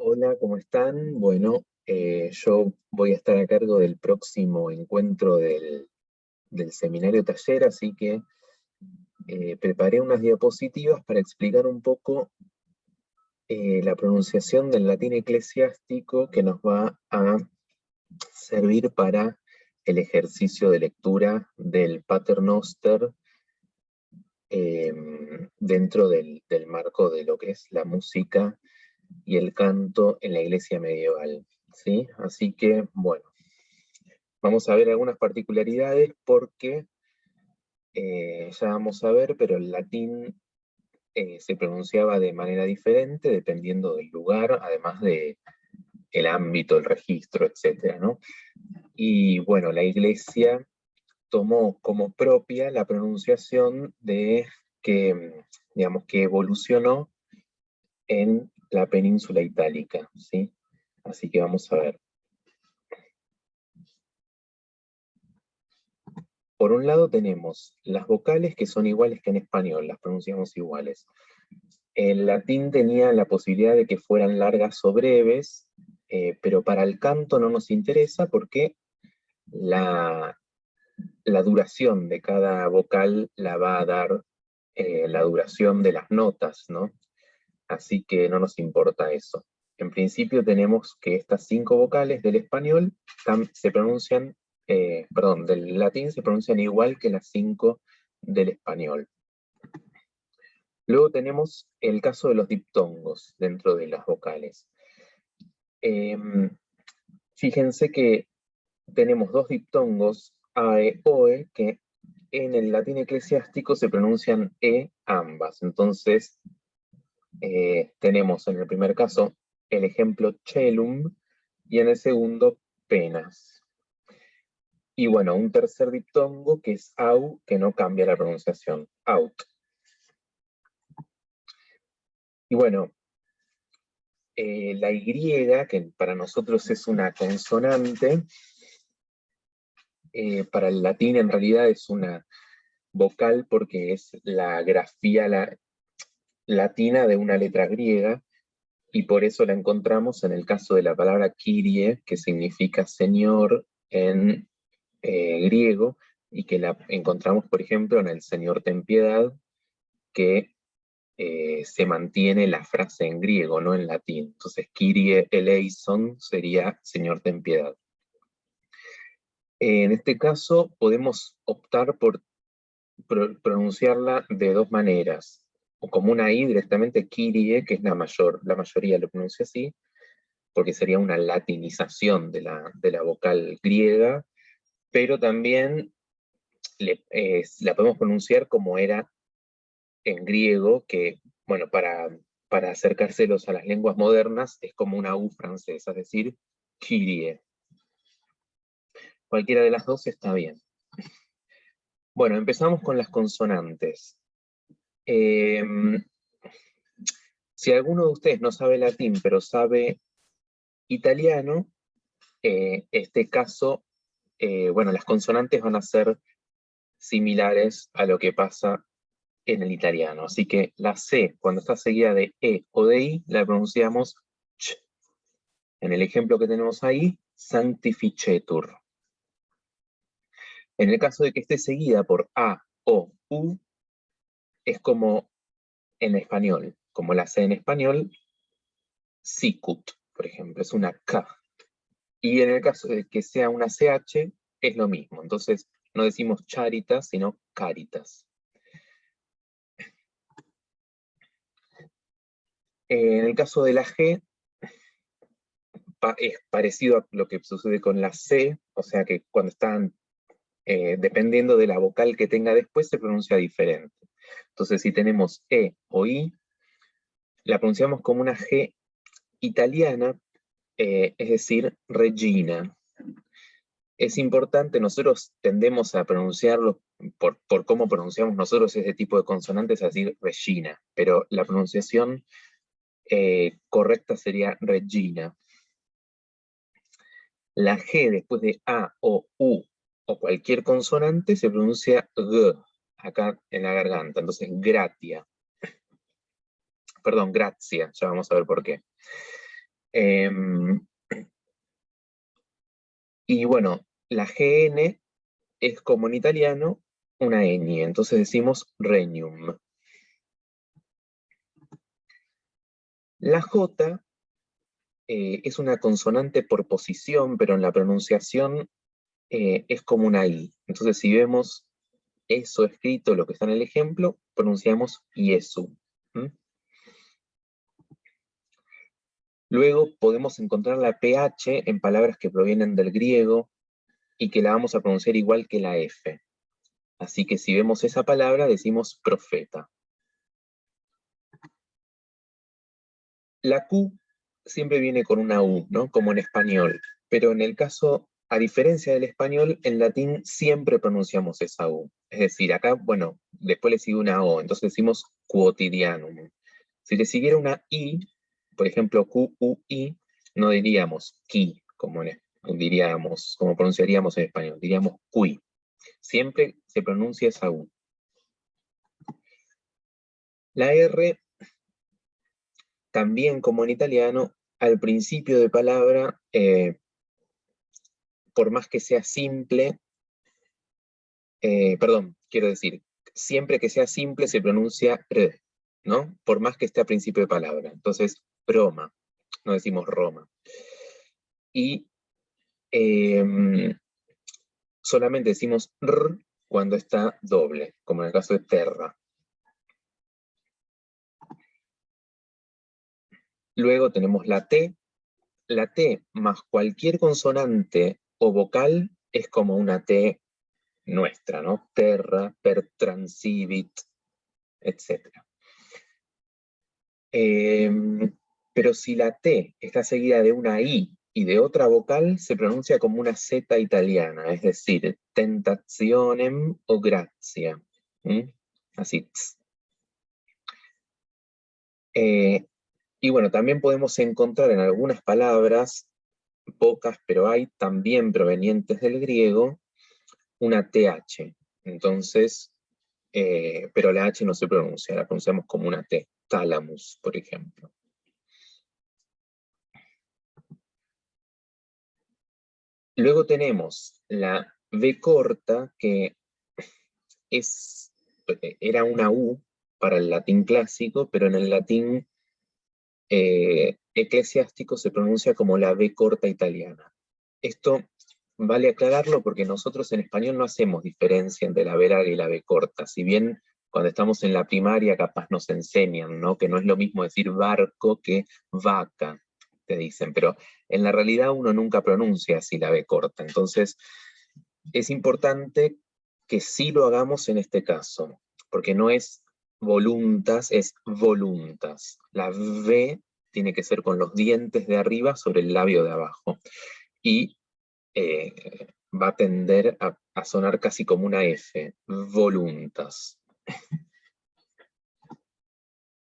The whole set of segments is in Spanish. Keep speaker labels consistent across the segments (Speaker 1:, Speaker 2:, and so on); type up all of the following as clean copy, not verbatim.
Speaker 1: Hola, ¿cómo están? Bueno, yo voy a estar a cargo del próximo encuentro del seminario taller, así que preparé unas diapositivas para explicar un poco la pronunciación del latín eclesiástico que nos va a servir para el ejercicio de lectura del Pater Noster dentro del marco de lo que es la música y el canto en la iglesia medieval, ¿sí? Así que, bueno, vamos a ver algunas particularidades porque ya vamos a ver, pero el latín se pronunciaba de manera diferente dependiendo del lugar, además de el ámbito, el registro, etcétera, ¿no? Y bueno, la iglesia tomó como propia la pronunciación de que, digamos, que evolucionó en la península itálica, ¿sí? Así que vamos a ver. Por un lado tenemos las vocales que son iguales que en español, las pronunciamos iguales. El latín tenía la posibilidad de que fueran largas o breves, pero para el canto no nos interesa porque la, la duración de cada vocal la va a dar la duración de las notas, ¿no? Así que no nos importa eso. En principio tenemos que estas 5 vocales del español se pronuncian, perdón, del latín se pronuncian igual que las 5 del español. Luego tenemos el caso de los diptongos dentro de las vocales. Fíjense que tenemos 2 diptongos, AE, OE, que en el latín eclesiástico se pronuncian E ambas. Entonces, tenemos en el primer caso el ejemplo celum y en el segundo penas. Y bueno, un tercer diptongo que es au, que no cambia la pronunciación, out. Y bueno, la Y, que para nosotros es una consonante, para el latín en realidad es una vocal porque es la grafía latina de una letra griega, y por eso la encontramos en el caso de la palabra Kyrie, que significa Señor en griego, y que la encontramos, por ejemplo, en el Señor ten piedad, que se mantiene la frase en griego, no en latín. Entonces, Kyrie eleison sería Señor ten piedad. En este caso, podemos optar por pronunciarla de dos maneras, o como una I directamente, Kyrie, que es la mayoría lo pronuncia así, porque sería una latinización de la vocal griega, pero también la podemos pronunciar como era en griego, que, bueno, para acercárselos a las lenguas modernas, es como una U francesa, es decir, Kyrie. Cualquiera de las dos está bien. Bueno, empezamos con las consonantes. Si alguno de ustedes no sabe latín, pero sabe italiano, este caso, bueno, las consonantes van a ser similares a lo que pasa en el italiano. Así que la C, cuando está seguida de E o de I, la pronunciamos ch. En el ejemplo que tenemos ahí, sanctificetur. En el caso de que esté seguida por A, O, U, es como en español, como la C en español, sicut, por ejemplo, es una K. Y en el caso de que sea una CH, es lo mismo. Entonces, no decimos charitas, sino caritas. En el caso de la G, es parecido a lo que sucede con la C, o sea que cuando están, dependiendo de la vocal que tenga después, se pronuncia diferente. Entonces, si tenemos E o I, la pronunciamos como una G italiana, es decir, Regina. Es importante, nosotros tendemos a pronunciarlo, por cómo pronunciamos nosotros ese tipo de consonantes, a decir Regina, pero la pronunciación correcta sería Regina. La G después de A o U o cualquier consonante se pronuncia G, acá en la garganta, entonces gratia. Perdón, gracia, ya vamos a ver por qué. Em, y bueno, la GN es como en italiano una ñ, entonces decimos regnum. La J es una consonante por posición, pero en la pronunciación es como una I. Entonces, si vemos eso escrito, lo que está en el ejemplo, pronunciamos Iesu. ¿Mm? Luego podemos encontrar la PH en palabras que provienen del griego y que la vamos a pronunciar igual que la F. Así que si vemos esa palabra, decimos profeta. La Q siempre viene con una U, ¿no? Como en español. Pero en el caso, a diferencia del español, en latín siempre pronunciamos esa U. Es decir, acá, bueno, después le sigue una O, entonces decimos quotidianum. Si le siguiera una I, por ejemplo, QUI, no diríamos qui, diríamos, como pronunciaríamos en español, diríamos qui. Siempre se pronuncia esa U. La R, también como en italiano, al principio de palabra, por más que sea simple, perdón, quiero decir, siempre que sea simple se pronuncia R, ¿no? Por más que esté a principio de palabra. Entonces, broma, no decimos Roma. Y solamente decimos R cuando está doble, como en el caso de terra. Luego tenemos la T. La T más cualquier consonante o vocal es como una T nuestra, ¿no? Terra, per transivit, etc. Pero si la T está seguida de una I y de otra vocal, se pronuncia como una Z italiana, es decir, tentationem o grazia. Así. Y bueno, también podemos encontrar en algunas palabras, pocas, pero hay también provenientes del griego, una TH. Entonces, pero la H no se pronuncia, la pronunciamos como una T. Thalamus, por ejemplo. Luego tenemos la V corta, que era una U para el latín clásico, pero en el latín eclesiástico se pronuncia como la V corta italiana. Esto vale aclararlo porque nosotros en español no hacemos diferencia entre la V larga y la V corta. Si bien cuando estamos en la primaria capaz nos enseñan, ¿no? Que no es lo mismo decir barco que vaca, te dicen, pero en la realidad uno nunca pronuncia así la V corta. Entonces es importante que sí lo hagamos en este caso, porque no es voluntas, es voluntas. La V tiene que ser con los dientes de arriba sobre el labio de abajo. Y va a tender a sonar casi como una F, voluntas.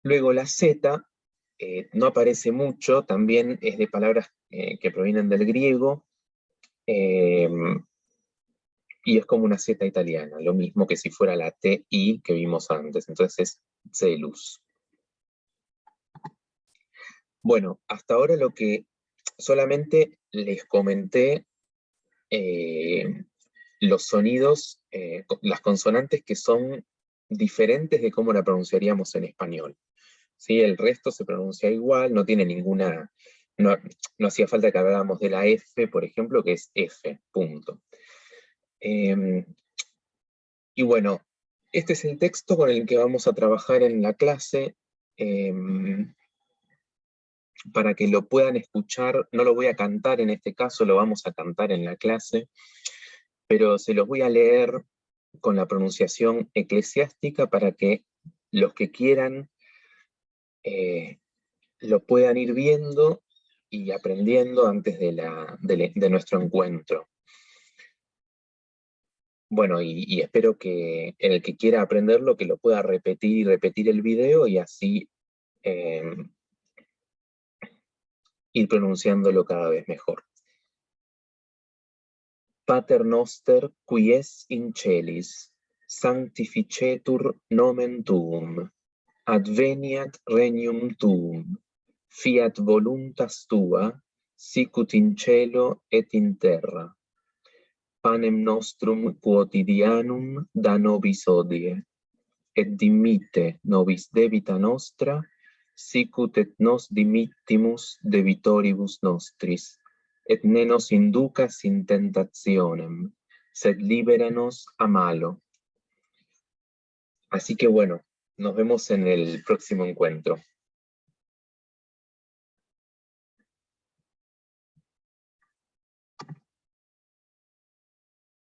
Speaker 1: Luego la Z no aparece mucho, también es de palabras que provienen del griego, y es como una Z italiana, lo mismo que si fuera la TI que vimos antes, entonces es celus. Bueno, hasta ahora lo que solamente les comenté los sonidos, las consonantes que son diferentes de cómo la pronunciaríamos en español. ¿Sí? El resto se pronuncia igual, no tiene ninguna, no hacía falta que habláramos de la F, por ejemplo, que es F, punto. Y bueno, este es el texto con el que vamos a trabajar en la clase. Para que lo puedan escuchar, no lo voy a cantar en este caso, lo vamos a cantar en la clase, pero se los voy a leer con la pronunciación eclesiástica para que los que quieran lo puedan ir viendo y aprendiendo antes de nuestro encuentro. Bueno, y espero que el que quiera aprenderlo, que lo pueda repetir y repetir el video y así ir pronunciándolo cada vez mejor. Pater noster, qui es in celis, sanctificetur nomen tuum, adveniat regnum tuum, fiat voluntas tua, sicut in cielo et in terra. Panem nostrum quotidianum da nobis hodie, et dimitte nobis debita nostra, sicut et nos dimittimus debitoribus nostris, et ne nos inducas in tentationem, sed liberanos a malo. Así que bueno, nos vemos en el próximo encuentro.